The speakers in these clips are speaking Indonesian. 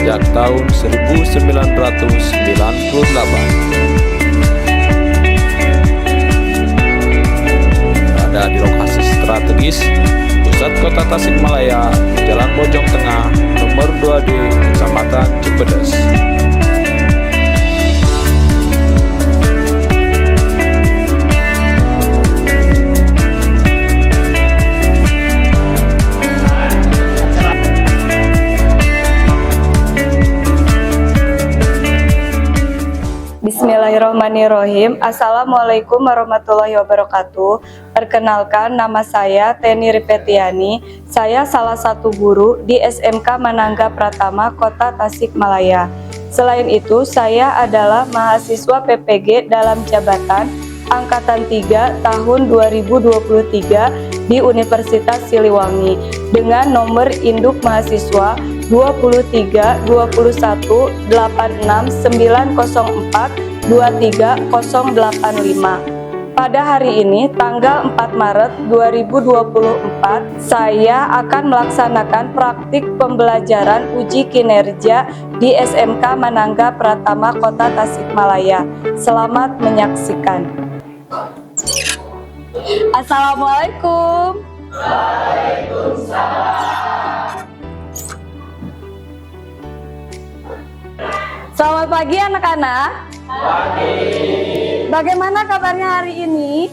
sejak tahun 1998. Berada di lokasi strategis pusat kota Tasikmalaya, Jalan Bojong Tengah, nomor 2D, Kecamatan Cipedes. Bismillahirrahmanirrahim. Assalamualaikum warahmatullahi wabarakatuh. Perkenalkan, nama saya Teni Ripetiani. Saya salah satu guru di SMK Manangga Pratama, Kota Tasikmalaya. Selain itu, saya adalah mahasiswa PPG dalam jabatan Angkatan 3 tahun 2023 di Universitas Siliwangi dengan nomor induk mahasiswa 23 21 86 904 23085. Pada hari ini tanggal 4 Maret 2024, saya akan melaksanakan praktik pembelajaran uji kinerja di SMK Manangga Pratama, Kota Tasikmalaya. Selamat menyaksikan. Assalamualaikum. Waalaikumsalam. Selamat pagi anak-anak. Pagi. Bagaimana kabarnya hari ini?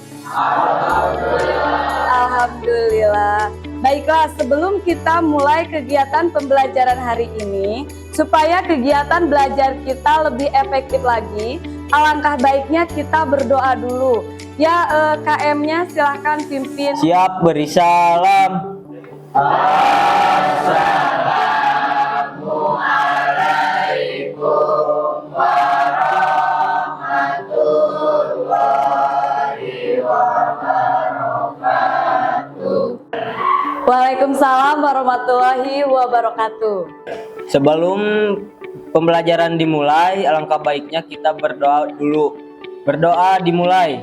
Alhamdulillah. Baiklah, sebelum kita mulai kegiatan pembelajaran hari ini, supaya kegiatan belajar kita lebih efektif lagi, alangkah baiknya kita berdoa dulu. Ya, KM-nya silahkan pimpin. Siap, beri salam. Assalamualaikum warahmatullahi wabarakatuh. Waalaikumsalam warahmatullahi wabarakatuh. Sebelum pembelajaran dimulai, alangkah baiknya kita berdoa dulu. Berdoa dimulai.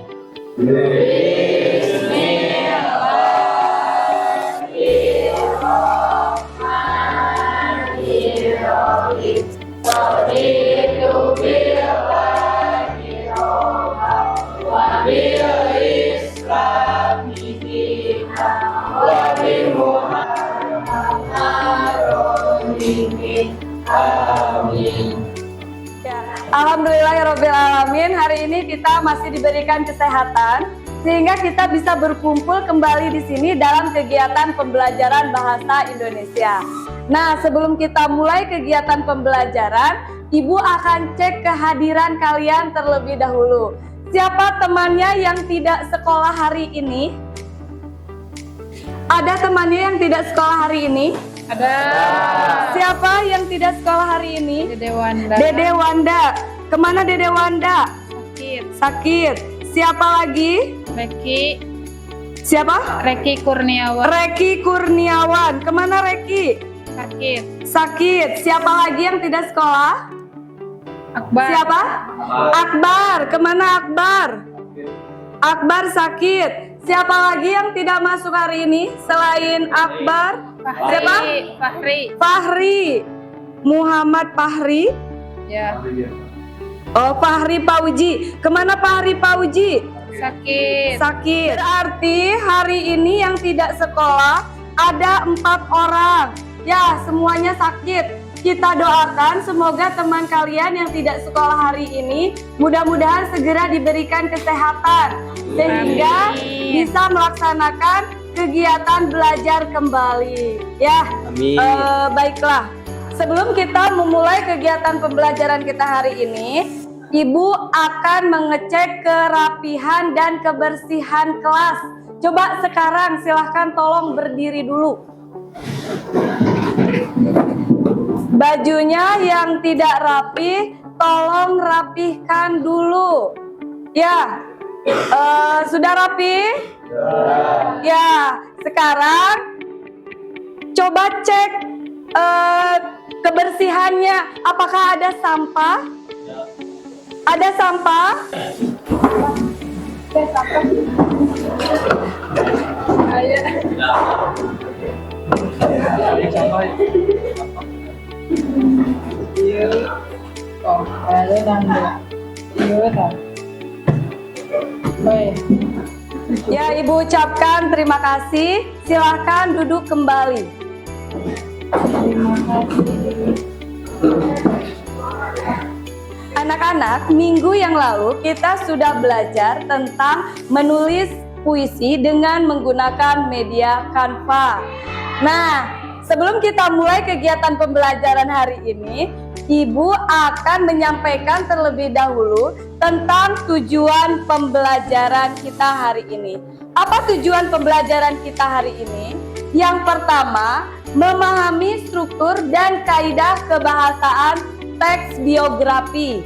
Alhamdulillahirrahmanirrahim. Hari ini kita masih diberikan kesehatan sehingga kita bisa berkumpul kembali di sini dalam kegiatan pembelajaran bahasa Indonesia. Nah, sebelum kita mulai kegiatan pembelajaran, Ibu akan cek kehadiran kalian terlebih dahulu. Siapa temannya yang tidak sekolah hari ini? Ada temannya yang tidak sekolah hari ini? Ada. Siapa yang tidak sekolah hari ini? Dede Wanda. Dede Wanda. Kemana Dede Wanda? Sakit. Sakit. Siapa lagi? Reki. Siapa? Reki Kurniawan. Reki Kurniawan. Kemana Reki? Sakit. Sakit. Siapa lagi yang tidak sekolah? Akbar. Siapa? Akbar. Kemana Akbar? Akbar sakit. Siapa lagi yang tidak masuk hari ini selain Akbar? Fahri. Siapa? Fahri. Fahri. Muhammad Fahri. Ya. Oh, Fahri Pauji. Kemana Fahri Pauji? Sakit. Sakit. Berarti hari ini yang tidak sekolah ada 4 orang. Ya, semuanya sakit. Kita doakan semoga teman kalian yang tidak sekolah hari ini mudah-mudahan segera diberikan kesehatan sehingga bisa melaksanakan kegiatan belajar kembali. Ya, Amin. Baiklah. Sebelum kita memulai kegiatan pembelajaran kita hari ini, Ibu akan mengecek kerapihan dan kebersihan kelas. Coba sekarang silahkan tolong berdiri dulu. Bajunya yang tidak rapi, tolong rapihkan dulu. Ya, sudah rapi? Ya, sekarang coba cek kebersihannya. Apakah ada sampah? Ada sampah? Oh, lalu nanggu. Iya, tak. Baik. Ya, Ibu ucapkan terima kasih. Silahkan duduk kembali. Terima kasih. Anak-anak, minggu yang lalu kita sudah belajar tentang menulis puisi dengan menggunakan media Canva. Nah, sebelum kita mulai kegiatan pembelajaran hari ini, Ibu akan menyampaikan terlebih dahulu tentang tujuan pembelajaran kita hari ini. Apa tujuan pembelajaran kita hari ini? Yang pertama, memahami struktur dan kaidah kebahasaan teks biografi.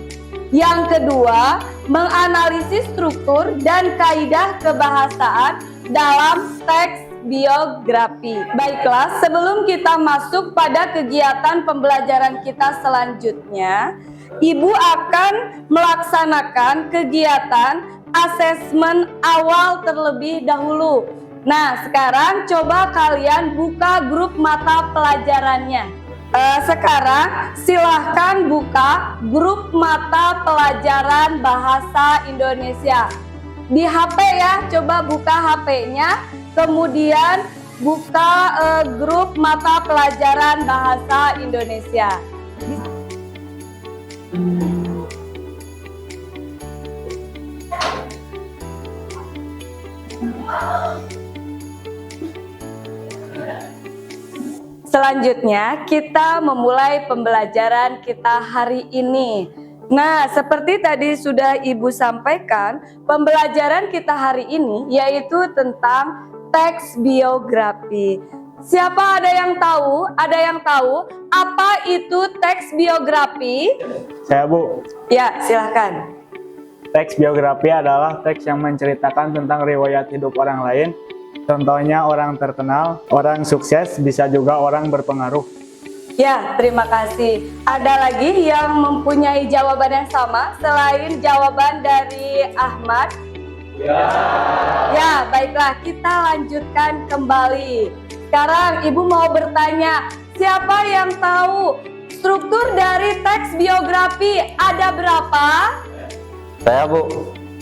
Yang kedua, menganalisis struktur dan kaidah kebahasaan dalam teks biografi. Baiklah, sebelum kita masuk pada kegiatan pembelajaran kita selanjutnya, Ibu akan melaksanakan kegiatan asesmen awal terlebih dahulu. Nah, sekarang coba kalian buka grup mata pelajarannya. Sekarang silahkan buka grup mata pelajaran bahasa Indonesia di HP ya, coba buka HP-nya, kemudian buka grup mata pelajaran bahasa Indonesia. Selanjutnya kita memulai pembelajaran kita hari ini. Nah, seperti tadi sudah Ibu sampaikan, pembelajaran kita hari ini yaitu tentang teks biografi. Siapa ada yang tahu? Ada yang tahu apa itu teks biografi? Saya, Bu. Ya, silahkan. Teks biografi adalah teks yang menceritakan tentang riwayat hidup orang lain. Contohnya orang terkenal, orang sukses, bisa juga orang berpengaruh. Ya, terima kasih. Ada lagi yang mempunyai jawaban yang sama selain jawaban dari Ahmad? Ya, baiklah, kita lanjutkan kembali. Sekarang Ibu mau bertanya, siapa yang tahu struktur dari teks biografi ada berapa? Saya, Bu.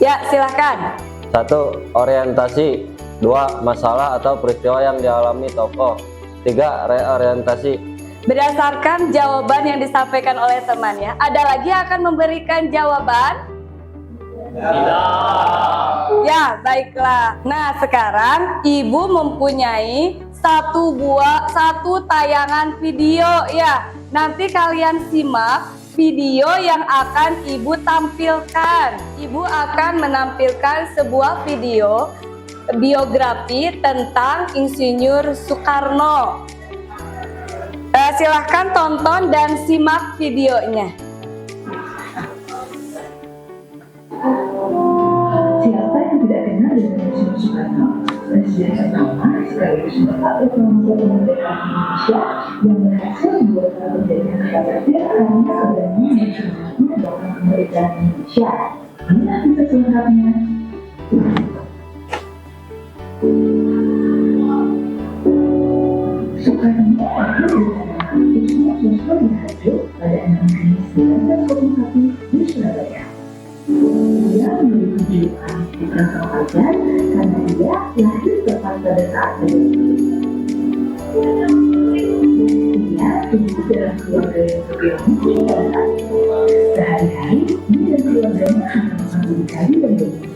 Ya, silahkan. 1. Orientasi. 2. Masalah atau peristiwa yang dialami tokoh. 3. Reorientasi. Berdasarkan jawaban yang disampaikan oleh temannya, ada lagi yang akan memberikan jawaban? Tidak. Ya, baiklah. Nah, sekarang Ibu mempunyai satu tayangan video ya. Nanti kalian simak video yang akan Ibu tampilkan. Ibu akan menampilkan sebuah video biografi tentang Insinyur Soekarno. Silahkan tonton dan simak videonya. Siapa yang tidak kenal dengan Insinyur Soekarno, presiden pertama sekaligus sebagai pemuda kemerdekaan Indonesia yang berhasil membuat terjadinya khawatir karena adanya Soekarno dalam kemerdekaan Indonesia. Inilah kisah selengkapnya. Soekarno akhir dilaksanakan Kusuma Sosro dihajuk pada 6 Mei 1901 di Surabaya. Dia memiliki julukan Putra Sang Fajar karena dia lahir tepat pada saat itu. Dia tumbuh dalam keluarga yang bergeometri pada saat itu. Sehari-hari dia dan keluarganya hanya mengambil kayu dan bermain.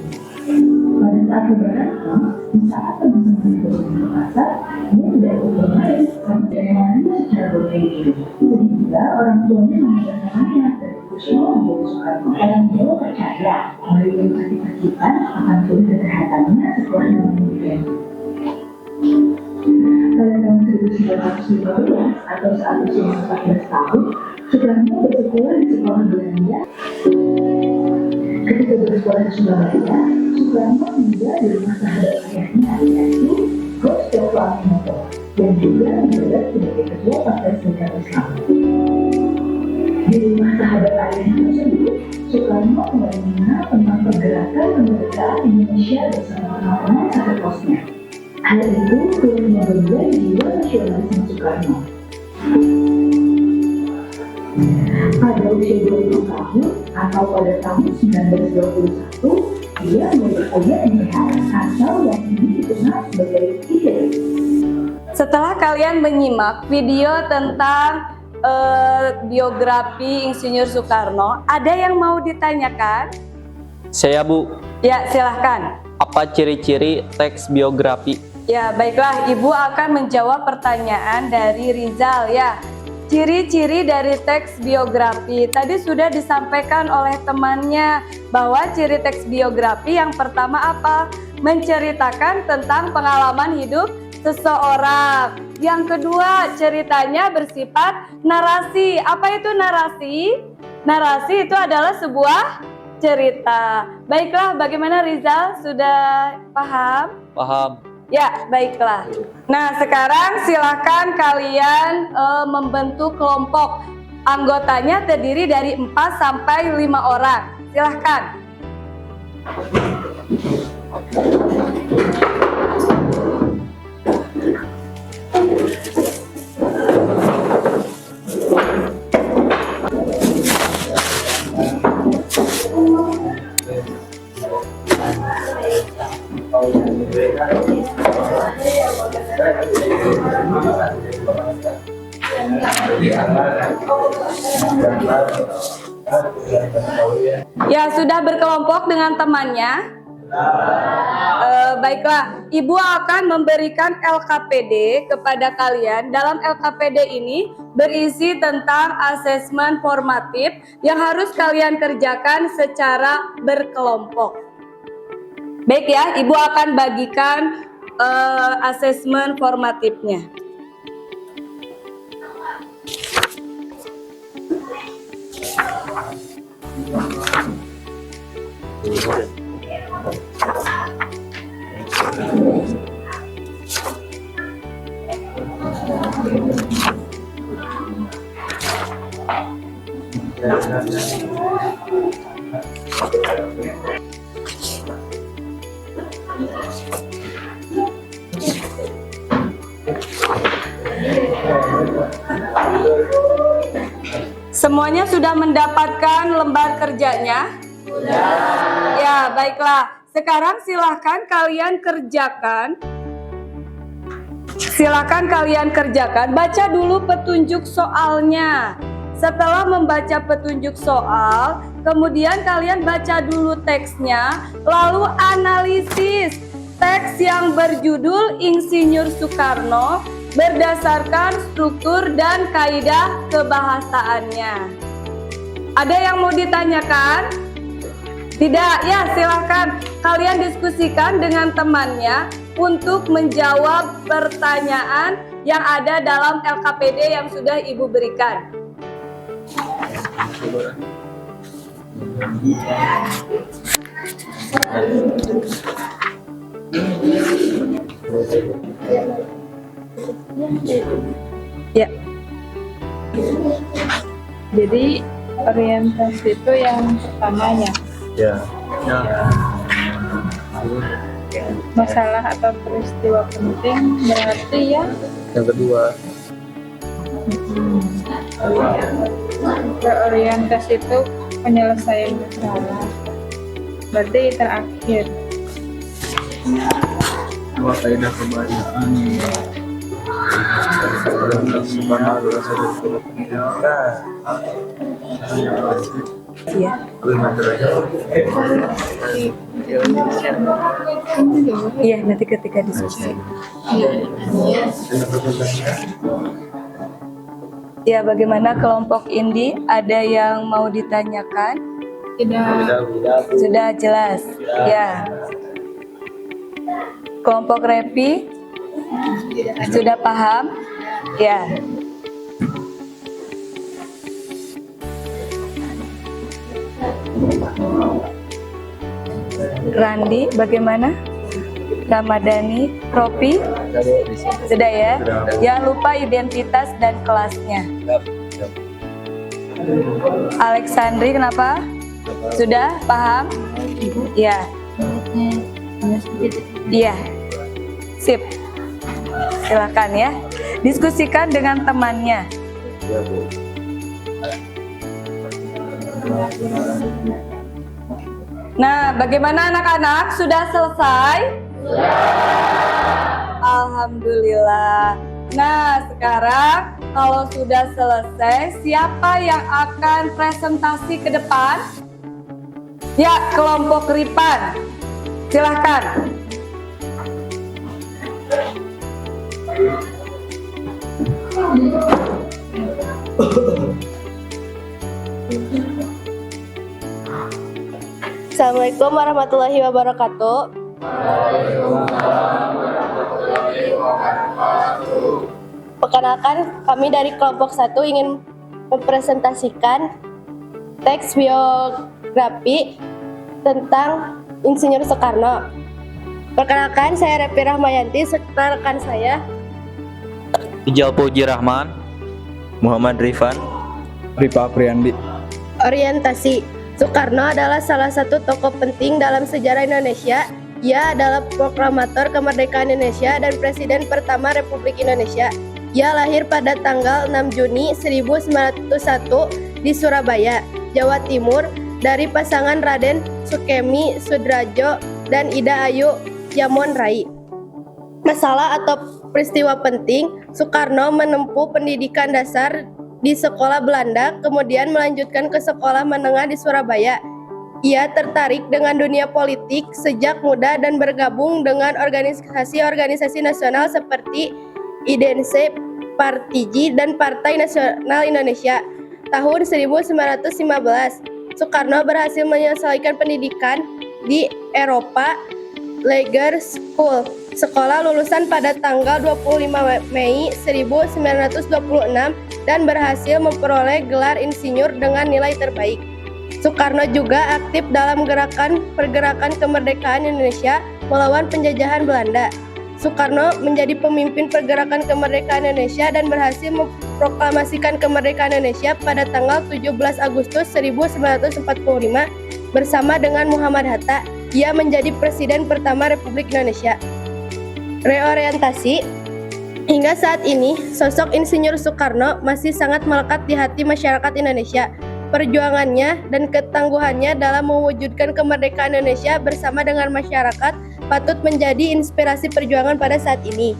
Pada saat lebaran, di saat teman-teman bermain ke pasar, dia tidak ikut bermain karena dia mengambil secara bermain. Sehingga orang tuanya mengajarkannya dari Kusuma menjadi Soekarno. Orang Jawa percaya melalui percikan akan pulih kesehatannya setelah bermain. Pada tahun 1915 atau saat usia 14 tahun, Soekarno bersekolah di sekolah Belanda. Ketika bersekolah di Surabaya, Soekarno tinggal di rumah sahabat ayahnya, yaitu Gustav Aminoto, dan juga menjabat sebagai ketua Partai Serikat Islam. Di rumah sahabat ayahnya tersebut, Soekarno mulai mengenal tentang pergerakan kemerdekaan Indonesia bersama teman-teman satu kosnya. Hal itu turut membentuk jiwa nasionalisme Soekarno. Pada usia 20 tahun atau pada tahun 1921, dia menjadi OYMBH atau yang ini dikenal sebagai ITB. Setelah kalian menyimak video tentang biografi Insinyur Soekarno, ada yang mau ditanyakan? Saya Bu, Ya, silahkan. apa ciri-ciri teks biografi? Ya, baiklah, Ibu akan menjawab pertanyaan dari Rizal ya. Ciri-ciri dari teks biografi tadi sudah disampaikan oleh temannya bahwa ciri teks biografi yang pertama apa? Menceritakan tentang pengalaman hidup seseorang. Yang kedua, ceritanya bersifat narasi. Apa itu narasi? Narasi itu adalah sebuah cerita. Baiklah, bagaimana Rizal? Sudah paham? Paham. Ya, baiklah. Nah, sekarang silakan kalian membentuk kelompok. Anggotanya terdiri dari 4 sampai 5 orang. Silahkan. Ya, sudah berkelompok dengan temannya? Baiklah, Ibu akan memberikan LKPD kepada kalian. Dalam LKPD ini berisi tentang asesmen formatif yang harus kalian kerjakan secara berkelompok. Baik ya, Ibu akan bagikan asesmen formatifnya. Semuanya sudah mendapatkan lembar kerjanya? Sudah. Ya, baiklah. Sekarang silahkan kalian kerjakan. Baca dulu petunjuk soalnya. Setelah membaca petunjuk soal, kemudian kalian baca dulu teksnya, lalu analisis teks yang berjudul Insinyur Soekarno berdasarkan struktur dan kaidah kebahasaannya. Ada yang mau ditanyakan? Tidak? Ya, silahkan kalian diskusikan dengan temannya untuk menjawab pertanyaan yang ada dalam LKPD yang sudah Ibu berikan. Ya. Jadi orientasi itu yang pertamanya. Ya. Masalah atau peristiwa penting berarti ya. Yang kedua. Berorientasi itu penyelesaian masalah. Berarti terakhir. Dua kaidah kebahagiaan. Iya. Iya, nanti ketika diskusi. Ya, bagaimana kelompok Indi? Ada yang mau ditanyakan? Tidak. Sudah jelas. Ya. Kelompok Repi? Sudah paham? Ya. Randi, bagaimana? Ramadhani, Ropi? Sudah ya? Jangan lupa identitas dan kelasnya. Alexandri, kenapa? Sudah paham? Ya. Iya. Sip. Silakan ya. Diskusikan dengan temannya. Nah, bagaimana anak-anak? Sudah selesai? Alhamdulillah. Nah, sekarang kalau sudah selesai, siapa yang akan presentasi ke depan? Ya, kelompok Ripan. Silahkan. Assalamualaikum warahmatullahi wabarakatuh. Perkenalkan, kami dari kelompok 1 ingin mempresentasikan teks biografi tentang Insinyur Soekarno. Perkenalkan, saya Repi Rahmayanti, serta rekan saya Ijal Puji Rahman, Muhammad Rifan, Rifa Apriyandi. Orientasi. Soekarno adalah salah satu tokoh penting dalam sejarah Indonesia. Ia adalah proklamator kemerdekaan Indonesia dan Presiden pertama Republik Indonesia. Ia lahir pada tanggal 6 Juni 1901 di Surabaya, Jawa Timur, dari pasangan Raden Sukemi Sudrajo dan Ida Ayu Yamon Rai. Masalah atau peristiwa penting, Soekarno menempuh pendidikan dasar di sekolah Belanda, kemudian melanjutkan ke sekolah menengah di Surabaya. Ia tertarik dengan dunia politik sejak muda dan bergabung dengan organisasi-organisasi nasional seperti IDNC, Partiji, dan Partai Nasional Indonesia. Tahun 1915, Soekarno berhasil menyelesaikan pendidikan di Eropa Lager School, sekolah lulusan pada tanggal 25 Mei 1926 dan berhasil memperoleh gelar insinyur dengan nilai terbaik. Soekarno juga aktif dalam pergerakan kemerdekaan Indonesia melawan penjajahan Belanda. Soekarno menjadi pemimpin pergerakan kemerdekaan Indonesia dan berhasil memproklamasikan kemerdekaan Indonesia pada tanggal 17 Agustus 1945 bersama dengan Muhammad Hatta. Ia menjadi Presiden pertama Republik Indonesia. Reorientasi. Hingga saat ini, sosok Insinyur Soekarno masih sangat melekat di hati masyarakat Indonesia. Perjuangannya dan ketangguhannya dalam mewujudkan kemerdekaan Indonesia bersama dengan masyarakat patut menjadi inspirasi perjuangan pada saat ini.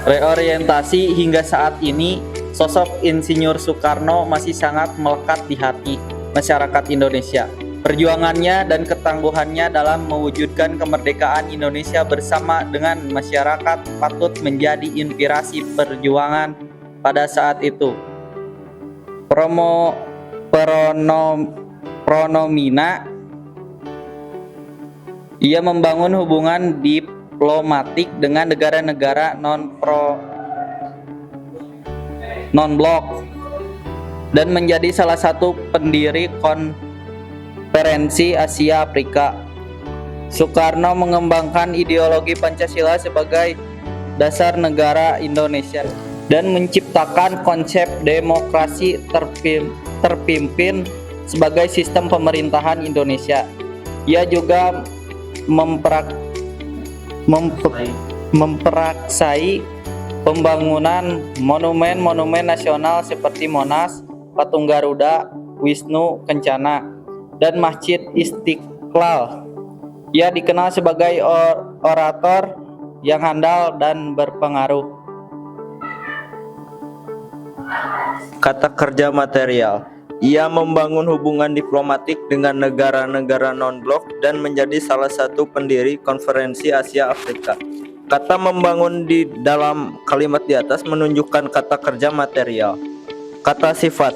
Reorientasi. Hingga saat ini, sosok Insinyur Soekarno masih sangat melekat di hati masyarakat Indonesia. Perjuangannya dan ketangguhannya dalam mewujudkan kemerdekaan Indonesia bersama dengan masyarakat patut menjadi inspirasi perjuangan pada saat itu. Pronomina. Ia membangun hubungan diplomatik dengan negara-negara non-blok dan menjadi salah satu pendiri Konferensi Asia Afrika. Soekarno mengembangkan ideologi Pancasila sebagai dasar negara Indonesia dan menciptakan konsep demokrasi terpimpin sebagai sistem pemerintahan Indonesia. Ia juga memperaksai pembangunan monumen-monumen nasional seperti Monas, Patung Garuda, Wisnu Kencana, dan Masjid Istiqlal. Ia dikenal sebagai orator yang handal dan berpengaruh. Kata kerja material. Ia membangun hubungan diplomatik dengan negara-negara non-blok dan menjadi salah satu pendiri Konferensi Asia Afrika. Kata membangun di dalam kalimat di atas menunjukkan kata kerja material. Kata sifat.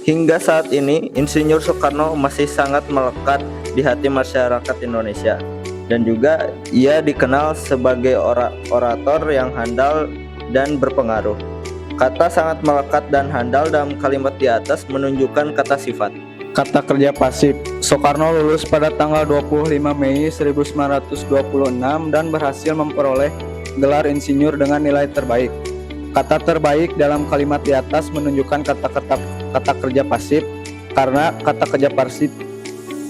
Hingga saat ini, Insinyur Soekarno masih sangat melekat di hati masyarakat Indonesia. Dan juga ia dikenal sebagai orator yang handal dan berpengaruh. Kata sangat melekat dan handal dalam kalimat di atas menunjukkan kata sifat. Kata kerja pasif. Soekarno lulus pada tanggal 25 Mei 1926 dan berhasil memperoleh gelar insinyur dengan nilai terbaik. Kata terbaik dalam kalimat di atas menunjukkan kata kerja pasif karena kata kerja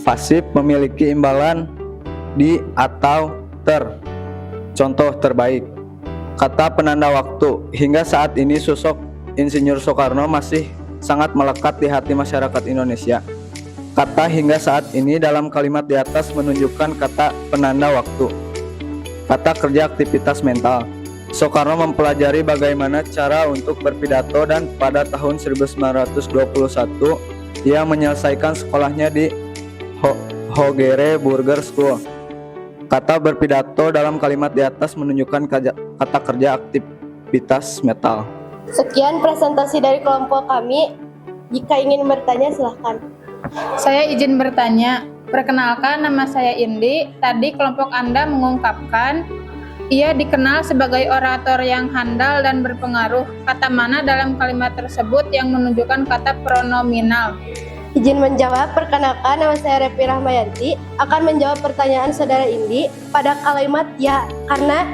pasif memiliki imbalan di atau ter. Contoh terbaik. Kata penanda waktu. Hingga saat ini sosok Insinyur Soekarno masih sangat melekat di hati masyarakat Indonesia. Kata hingga saat ini dalam kalimat di atas menunjukkan kata penanda waktu. Kata kerja aktivitas mental. Soekarno mempelajari bagaimana cara untuk berpidato dan pada tahun 1921 ia menyelesaikan sekolahnya di Hogere Burger School. Kata berpidato dalam kalimat di atas menunjukkan kata kerja aktivitas mental. Sekian presentasi dari kelompok kami. Jika ingin bertanya silahkan. Saya izin bertanya. Perkenalkan, nama saya Indi. Tadi kelompok Anda mengungkapkan ia dikenal sebagai orator yang handal dan berpengaruh. Kata mana dalam kalimat tersebut yang menunjukkan kata pronominal? Izin menjawab, perkenalkan nama saya Repi Rahmayanti akan menjawab pertanyaan saudara Indi pada kalimat ya, karena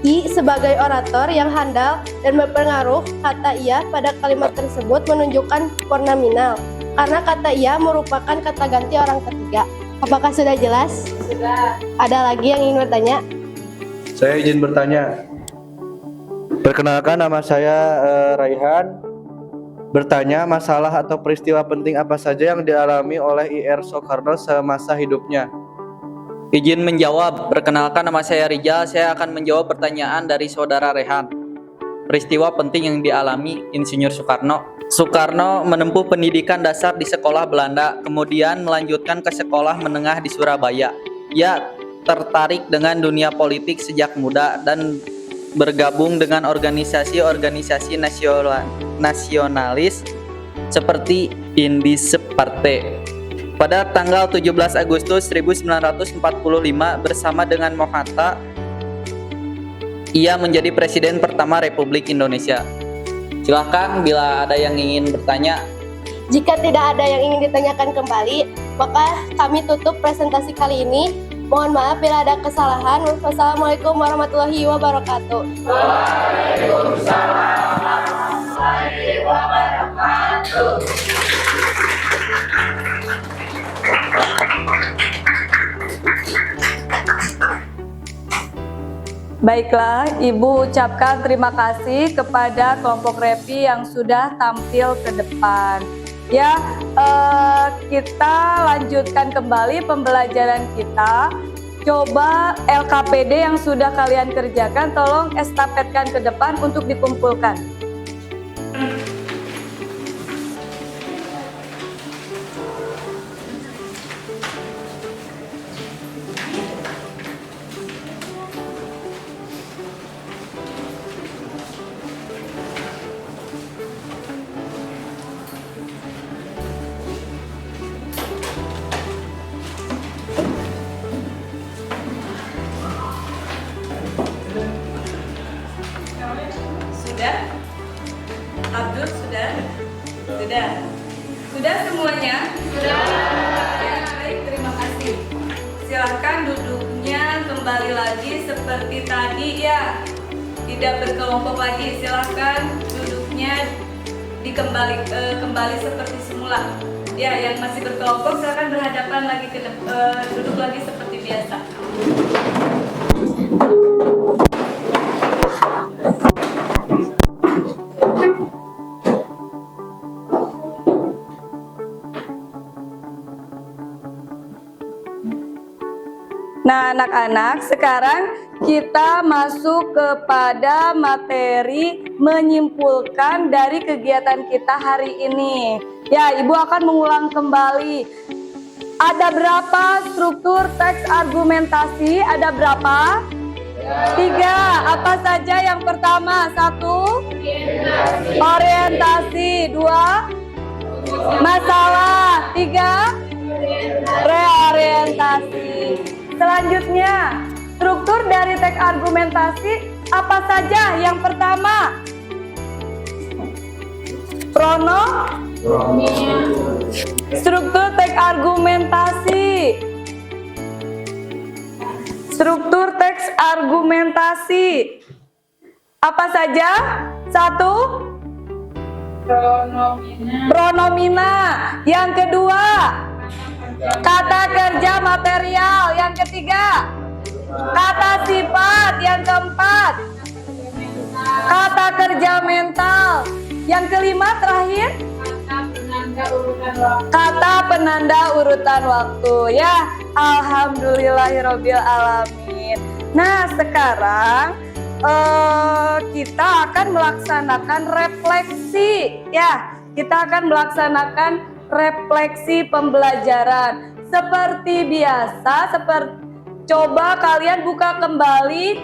I sebagai orator yang handal dan berpengaruh, kata ia pada kalimat tersebut menunjukkan pronominal karena kata ia merupakan kata ganti orang ketiga. Apakah sudah jelas? Sudah. Ada lagi yang ingin bertanya? Saya izin bertanya. Perkenalkan, nama saya Raihan. Bertanya, masalah atau peristiwa penting apa saja yang dialami oleh IR Soekarno semasa hidupnya? Izin menjawab, perkenalkan nama saya Rijal, saya akan menjawab pertanyaan dari saudara Rehan. Peristiwa penting yang dialami Insinyur Soekarno. Soekarno menempuh pendidikan dasar di sekolah Belanda, kemudian melanjutkan ke sekolah menengah di Surabaya. Ia tertarik dengan dunia politik sejak muda dan bergabung dengan organisasi-organisasi nasionalis seperti Indische Partei. Pada tanggal 17 Agustus 1945 bersama dengan Mohatta, ia menjadi presiden pertama Republik Indonesia. Silahkan bila ada yang ingin bertanya. Jika tidak ada yang ingin ditanyakan kembali, maka kami tutup presentasi kali ini. Mohon maaf bila ada kesalahan. Wassalamualaikum warahmatullahi wabarakatuh. Waalaikumsalam warahmatullahi wabarakatuh. Baiklah, Ibu ucapkan terima kasih kepada kelompok Repi yang sudah tampil ke depan. Ya, kita lanjutkan kembali pembelajaran kita. Coba LKPD yang sudah kalian kerjakan, tolong estafetkan ke depan untuk dikumpulkan. Sudah? Abdul sudah? Sudah? Sudah semuanya? Sudah. Ya, baik, terima kasih. Silahkan duduknya kembali lagi seperti tadi ya. Tidak berkelompok lagi. Silahkan duduknya kembali seperti semula. Ya, yang masih berkelompok silahkan berhadapan lagi duduk lagi seperti biasa. Nah, anak-anak, sekarang kita masuk kepada materi menyimpulkan dari kegiatan kita hari ini. Ya, Ibu akan mengulang kembali. Ada berapa struktur teks argumentasi? Ada berapa? 3. Apa saja yang pertama? 1. Orientasi. 2. Masalah. 3. Reorientasi. Selanjutnya, struktur dari teks argumentasi apa saja? Yang pertama, struktur teks argumentasi. Struktur teks argumentasi apa saja? 1. Pronomina. Yang kedua, kata kerja material. Yang ketiga, kata sifat. Yang keempat, kata kerja mental. Yang kelima terakhir, Kata penanda urutan waktu. kata penanda urutan waktu. Ya, alhamdulillahirobbil alamin. Nah, sekarang kita akan melaksanakan refleksi. Ya, kita akan melaksanakan refleksi pembelajaran. Seperti biasa, coba kalian buka kembali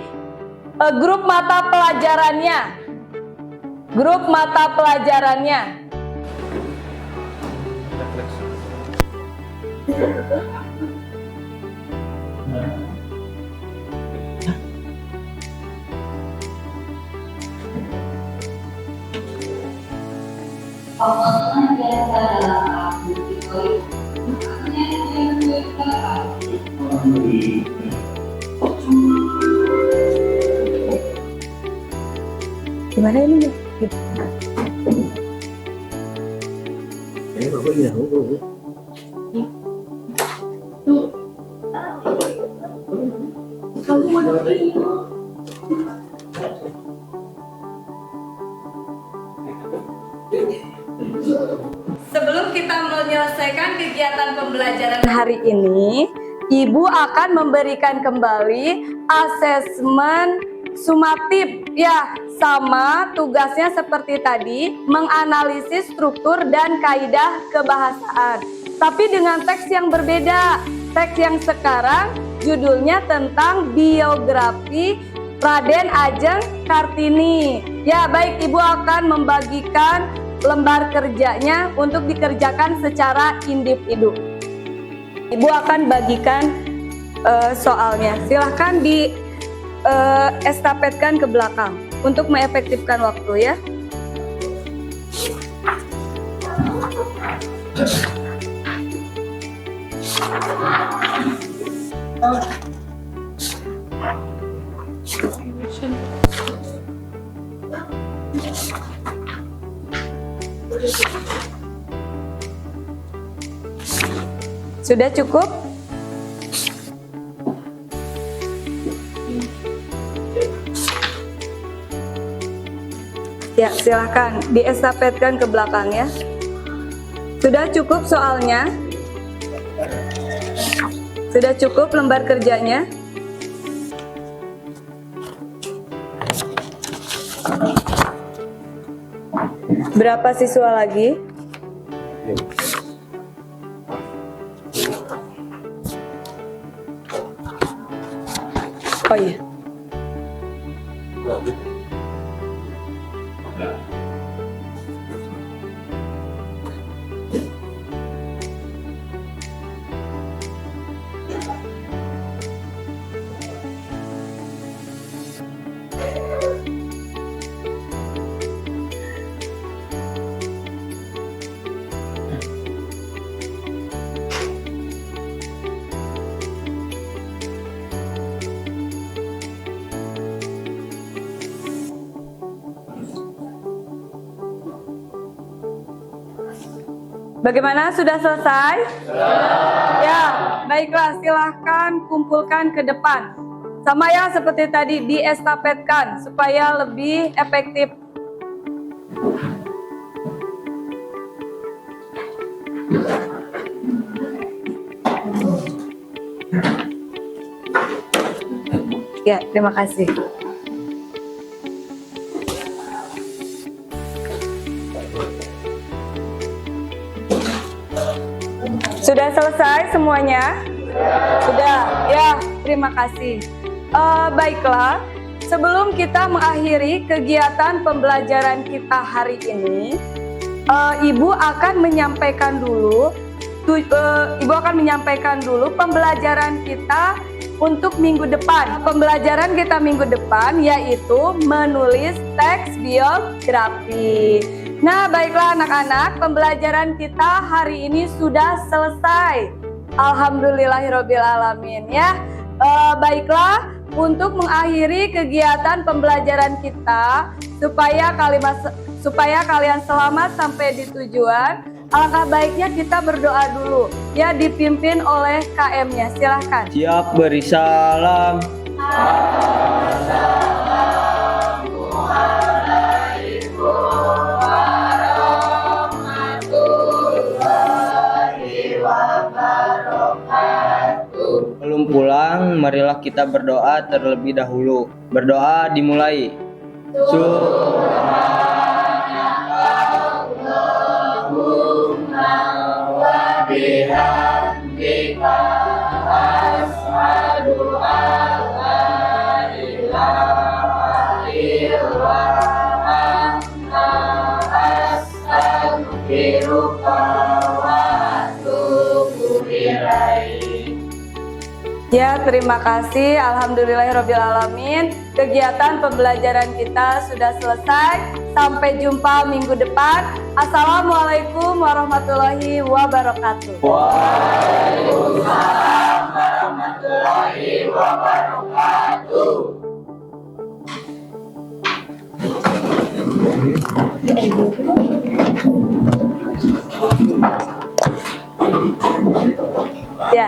grup mata pelajarannya. Grup mata pelajarannya. Gimana ini? Sebelum kita menyelesaikan kegiatan pembelajaran hari ini, Ibu akan memberikan kembali asesmen sumatif ya, sama tugasnya seperti tadi, menganalisis struktur dan kaidah kebahasaan. Tapi dengan teks yang berbeda. Teks yang sekarang judulnya tentang biografi Raden Ajeng Kartini. Ya, baik, Ibu akan membagikan lembar kerjanya untuk dikerjakan secara individu. Ibu akan bagikan soalnya. Silahkan di estafetkan ke belakang untuk mengefektifkan waktu ya. Sudah cukup? Ya, silahkan diestafetkan ke belakang ya. Sudah cukup soalnya? Sudah cukup lembar kerjanya? Berapa siswa lagi? Oh iya. Bagaimana, sudah selesai? Ya, baiklah, silahkan kumpulkan ke depan. Sama ya seperti tadi, diestafetkan supaya lebih efektif. Ya, terima kasih. Sudah selesai semuanya? Sudah, ya, terima kasih. Baiklah, sebelum kita mengakhiri kegiatan pembelajaran kita hari ini, Ibu akan menyampaikan dulu pembelajaran kita untuk minggu depan. Pembelajaran kita minggu depan yaitu menulis teks biografi. Nah, baiklah anak-anak, pembelajaran kita hari ini sudah selesai. Alhamdulillahirobbil alamin ya. Baiklah, untuk mengakhiri kegiatan pembelajaran kita supaya kalian selamat sampai di tujuan, alangkah baiknya kita berdoa dulu ya, dipimpin oleh KM-nya. Silahkan. Siap, beri salam. Assalamualaikum warahmatullahi wabarakatuh. pulang, marilah kita berdoa terlebih dahulu. Berdoa dimulai. Ya, terima kasih. Alhamdulillahirrahmanirrahim. Kegiatan pembelajaran kita sudah selesai. Sampai jumpa minggu depan. Assalamualaikum warahmatullahi wabarakatuh. Ya.